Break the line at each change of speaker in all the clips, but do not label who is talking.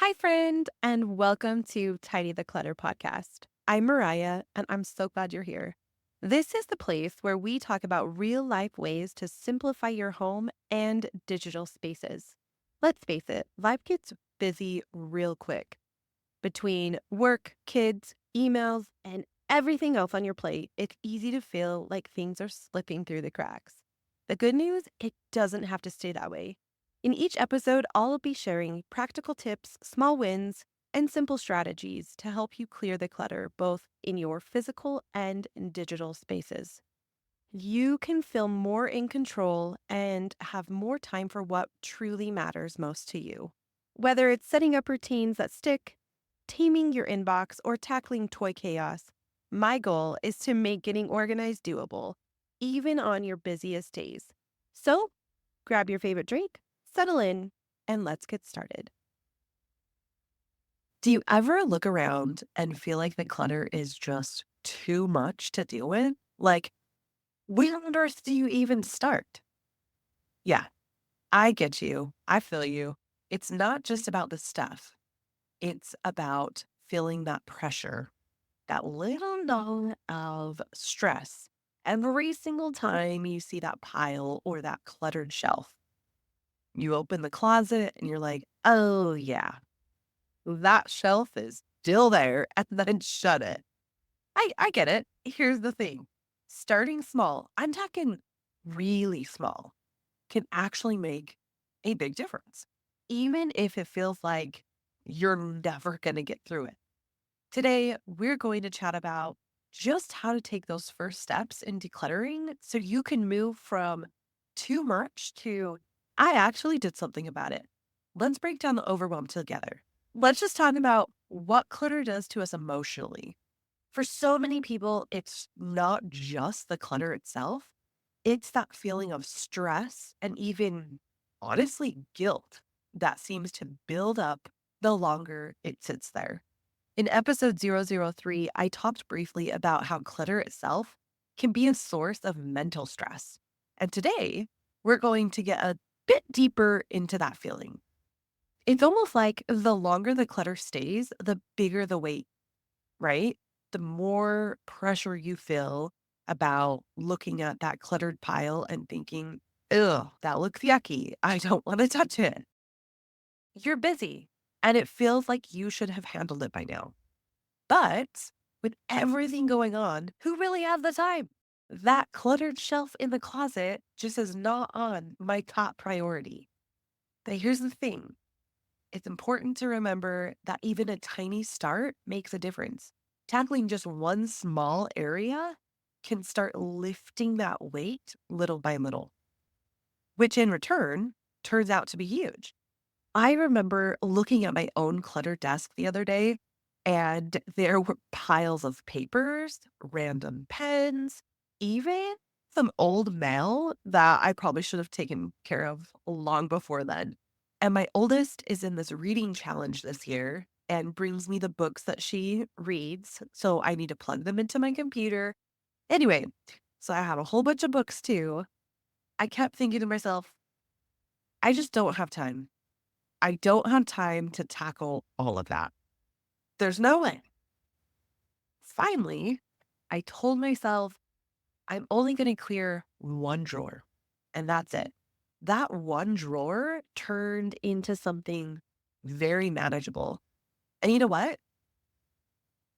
Hi, friend, and welcome to Tidy the Clutter podcast. I'm Mariah, and I'm so glad you're here. This is the place where we talk about real life ways to simplify your home and digital spaces. Let's face it, life gets busy real quick. Between work, kids, emails, and everything else on your plate, it's easy to feel like things are slipping through the cracks. The good news, it doesn't have to stay that way. In each episode, I'll be sharing practical tips, small wins, and simple strategies to help you clear the clutter both in your physical and in digital spaces. You can feel more in control and have more time for what truly matters most to you. Whether it's setting up routines that stick, taming your inbox, or tackling toy chaos, my goal is to make getting organized doable, even on your busiest days. So grab your favorite drink, settle in, and let's get started. Do you ever look around and feel like the clutter is just too much to deal with? Like, where on earth do you even start? Yeah, I get you. I feel you. It's not just about the stuff, it's about feeling that pressure, that little knob of stress every single time you see that pile or that cluttered shelf. You open the closet and you're like, oh, yeah, that shelf is still there, and then shut it. I get it. Here's the thing, starting small, I'm talking really small, can actually make a big difference, even if it feels like you're never going to get through it. Today, we're going to chat about just how to take those first steps in decluttering so you can move from too much to I actually did something about it. Let's break down the overwhelm together. Let's just talk about what clutter does to us emotionally. For so many people, it's not just the clutter itself, it's that feeling of stress and even honestly guilt that seems to build up the longer it sits there. In episode 003, I talked briefly about how clutter itself can be a source of mental stress. And today, we're going to get a bit deeper into that feeling. It's almost like the longer the clutter stays, the bigger the weight, right? The more pressure you feel about looking at that cluttered pile and thinking, ugh, that looks yucky. I don't want to touch it. You're busy and it feels like you should have handled it by now. But with everything going on, who really has the time? That cluttered shelf in the closet just is not on my top priority. But here's the thing, it's important to remember that even a tiny start makes a difference. Tackling just one small area can start lifting that weight little by little, which in return turns out to be huge. I remember looking at my own cluttered desk the other day, and there were piles of papers, random pens, even some old mail that I probably should have taken care of long before then. And my oldest is in this reading challenge this year and brings me the books that she reads. So I need to plug them into my computer. Anyway, so I have a whole bunch of books too. I kept thinking to myself, I just don't have time. I don't have time to tackle all of that. There's no way. Finally, I told myself I'm only going to clear one drawer, and that's it. That one drawer turned into something very manageable. And you know what?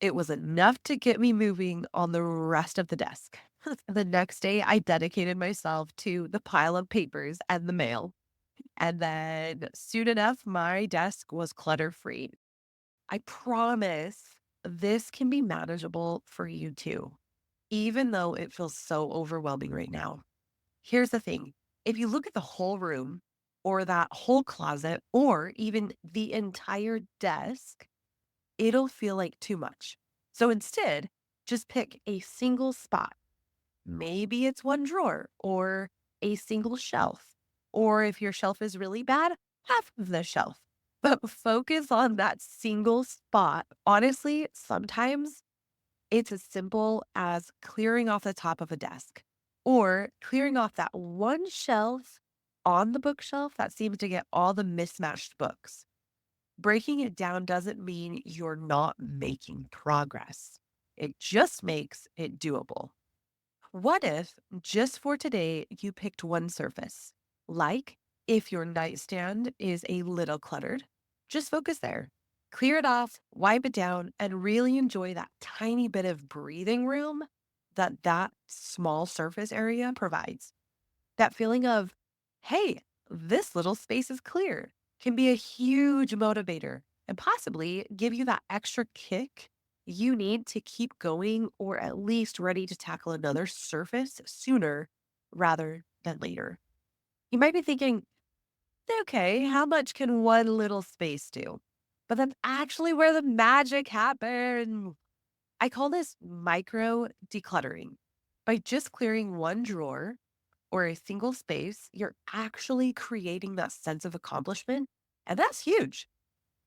It was enough to get me moving on the rest of the desk. The next day, I dedicated myself to the pile of papers and the mail. And then soon enough, my desk was clutter free. I promise this can be manageable for you too, even though it feels so overwhelming right now. Here's the thing, if you look at the whole room, or that whole closet, or even the entire desk, it'll feel like too much. So instead, just pick a single spot. Maybe it's one drawer or a single shelf. Or if your shelf is really bad, half of the shelf. But focus on that single spot. Honestly, sometimes it's as simple as clearing off the top of a desk or clearing off that one shelf on the bookshelf that seems to get all the mismatched books. Breaking it down doesn't mean you're not making progress. It just makes it doable. What if, just for today, you picked one surface? Like if your nightstand is a little cluttered, just focus there. Clear it off, wipe it down, and really enjoy that tiny bit of breathing room that small surface area provides. That feeling of, hey, this little space is clear can be a huge motivator and possibly give you that extra kick you need to keep going or at least ready to tackle another surface sooner rather than later. You might be thinking, okay, how much can one little space do? But that's actually where the magic happens. I call this micro decluttering. By just clearing one drawer or a single space, you're actually creating that sense of accomplishment. And that's huge.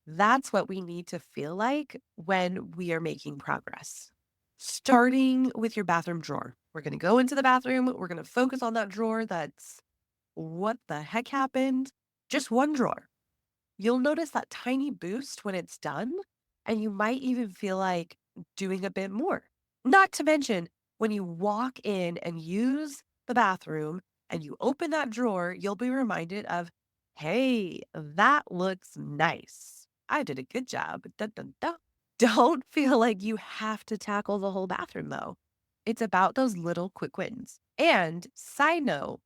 That's what we need to feel like when we are making progress. Starting with your bathroom drawer. We're going to go into the bathroom. We're going to focus on that drawer that's what the heck happened? Just one drawer. You'll notice that tiny boost when it's done, and you might even feel like doing a bit more. Not to mention, when you walk in and use the bathroom and you open that drawer, you'll be reminded of, hey, that looks nice. I did a good job. Dun, dun, dun. Don't feel like you have to tackle the whole bathroom, though. It's about those little quick wins. And side note,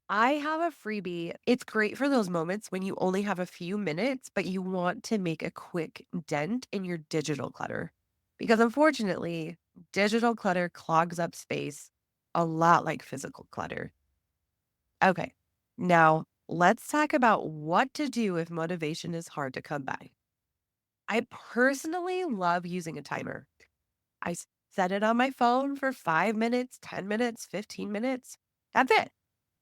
I have a freebie. It's great for those moments when you only have a few minutes, but you want to make a quick dent in your digital clutter. Because unfortunately, digital clutter clogs up space a lot like physical clutter. Okay, now let's talk about what to do if motivation is hard to come by. I personally love using a timer. Set it on my phone for 5 minutes, 10 minutes, 15 minutes. That's it.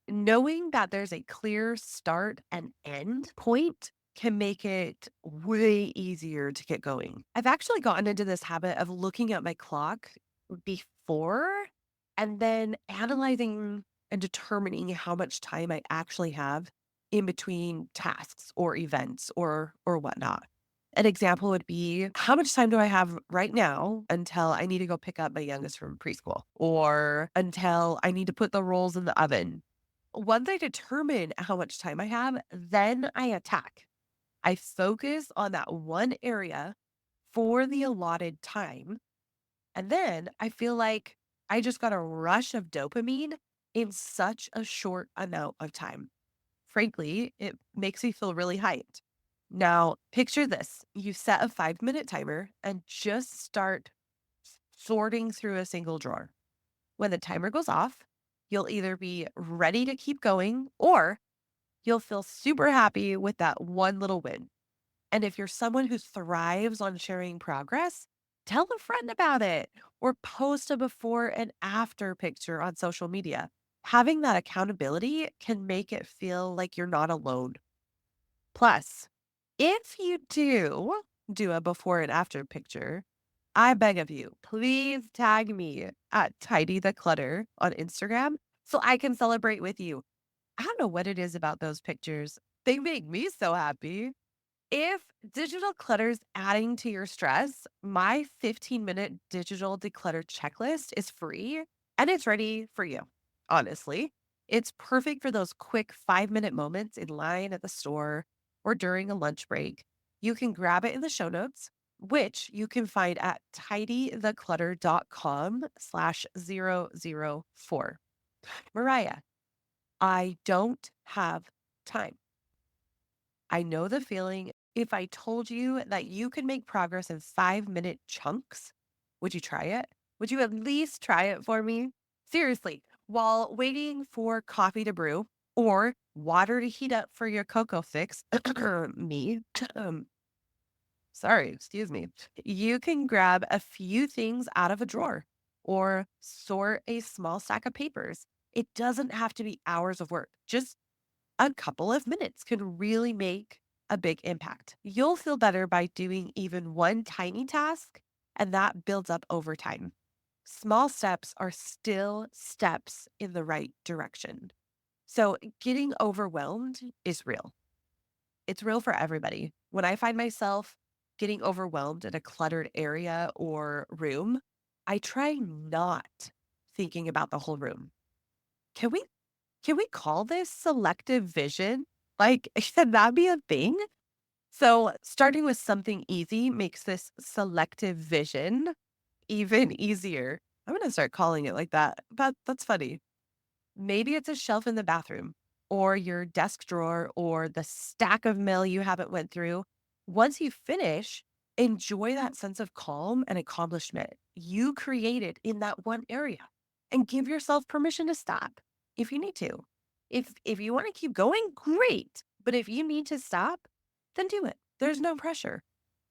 Knowing that there's a clear start and end point can make it way easier to get going. I've actually gotten into this habit of looking at my clock before and then analyzing and determining how much time I actually have in between tasks or events or whatnot. An example would be, how much time do I have right now until I need to go pick up my youngest from preschool or until I need to put the rolls in the oven? Once I determine how much time I have, then I attack. I focus on that one area for the allotted time. And then I feel like I just got a rush of dopamine in such a short amount of time. Frankly, it makes me feel really hyped. Now, picture this: you set a 5-minute timer and just start sorting through a single drawer. When the timer goes off, you'll either be ready to keep going or you'll feel super happy with that one little win. And if you're someone who thrives on sharing progress, tell a friend about it or post a before and after picture on social media. Having that accountability can make it feel like you're not alone. Plus, if you do a before and after picture, I beg of you, please tag me at Tidy the Clutter on Instagram so I can celebrate with you. I don't know what it is about those pictures. They make me so happy. If digital clutter's adding to your stress, my 15-minute digital declutter checklist is free and it's ready for you. Honestly, it's perfect for those quick 5-minute moments in line at the store or during a lunch break. You can grab it in the show notes, which you can find at tidytheclutter.com/004. Mariah, I don't have time. I know the feeling. If I told you that you could make progress in 5-minute chunks, would you try it? Would you at least try it for me? Seriously, while waiting for coffee to brew or water to heat up for your cocoa fix, me, sorry, excuse me, you can grab a few things out of a drawer or sort a small stack of papers. It doesn't have to be hours of work. Just a couple of minutes can really make a big impact. You'll feel better by doing even one tiny task, and that builds up over time. Small steps are still steps in the right direction. So, getting overwhelmed is real. It's real for everybody. When I find myself getting overwhelmed in a cluttered area or room, I try not thinking about the whole room. Can we can we call this selective vision? Like, can that be a thing? So, starting with something easy makes this selective vision even easier. I'm gonna start calling it like that. That's funny. Maybe it's a shelf in the bathroom or your desk drawer or the stack of mail you haven't went through. Once you finish, enjoy that sense of calm and accomplishment you created in that one area and give yourself permission to stop if you need to. If you want to keep going, great. But if you need to stop, then do it. There's no pressure.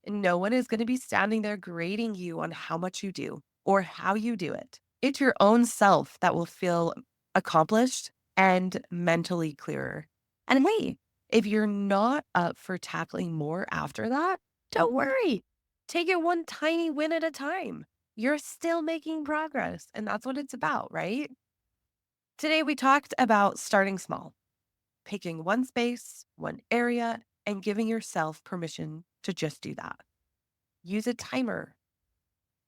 And no one is going to be standing there grading you on how much you do or how you do it. It's your own self that will feel accomplished and mentally clearer. And wait, if you're not up for tackling more after that, don't worry. Take it one tiny win at a time. You're still making progress, and that's what it's about, right? Today, we talked about starting small, picking one space, one area, and giving yourself permission to just do that. Use a timer,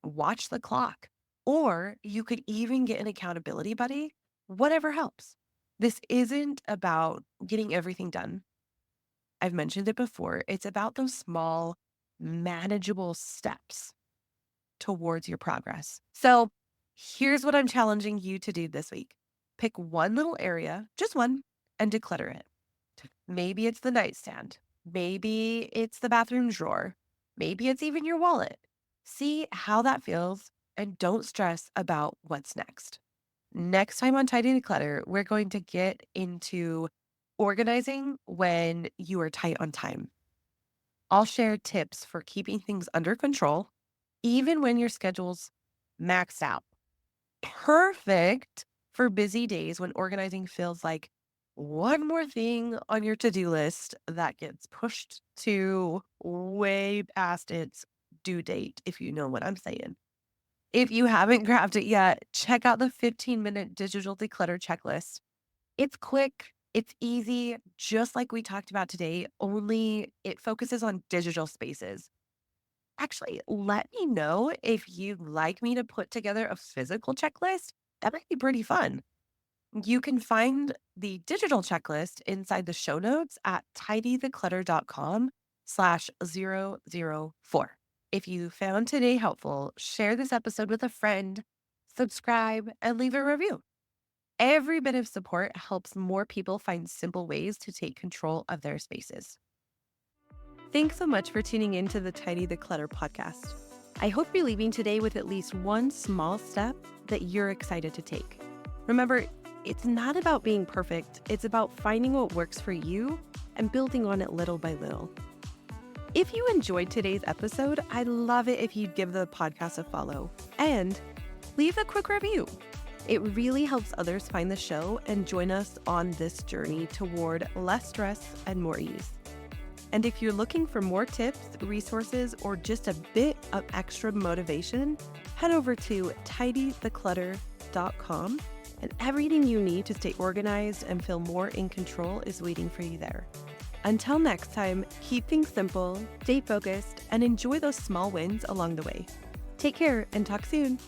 watch the clock, or you could even get an accountability buddy, whatever helps. This isn't about getting everything done. I've mentioned it before. It's about those small, manageable steps towards your progress. So here's what I'm challenging you to do this week. Pick one little area, just one, and declutter it. Maybe it's the nightstand. Maybe it's the bathroom drawer. Maybe it's even your wallet. See how that feels and don't stress about what's next. Next time on Tidy the Clutter, we're going to get into organizing when you are tight on time. I'll share tips for keeping things under control, even when your schedule's maxed out. Perfect for busy days when organizing feels like one more thing on your to-do list that gets pushed to way past its due date, if you know what I'm saying. If you haven't grabbed it yet, check out the 15-minute digital declutter checklist. It's quick, it's easy, just like we talked about today, only it focuses on digital spaces. Actually, let me know if you'd like me to put together a physical checklist. That might be pretty fun. You can find the digital checklist inside the show notes at tidytheclutter.com/004. If you found today helpful, share this episode with a friend, subscribe, and leave a review. Every bit of support helps more people find simple ways to take control of their spaces. Thanks so much for tuning in to the Tidy the Clutter podcast. I hope you're leaving today with at least one small step that you're excited to take. Remember, it's not about being perfect. It's about finding what works for you and building on it little by little. If you enjoyed today's episode, I'd love it if you'd give the podcast a follow and leave a quick review. It really helps others find the show and join us on this journey toward less stress and more ease. And if you're looking for more tips, resources, or just a bit of extra motivation, head over to tidytheclutter.com, and everything you need to stay organized and feel more in control is waiting for you there. Until next time, keep things simple, stay focused, and enjoy those small wins along the way. Take care and talk soon.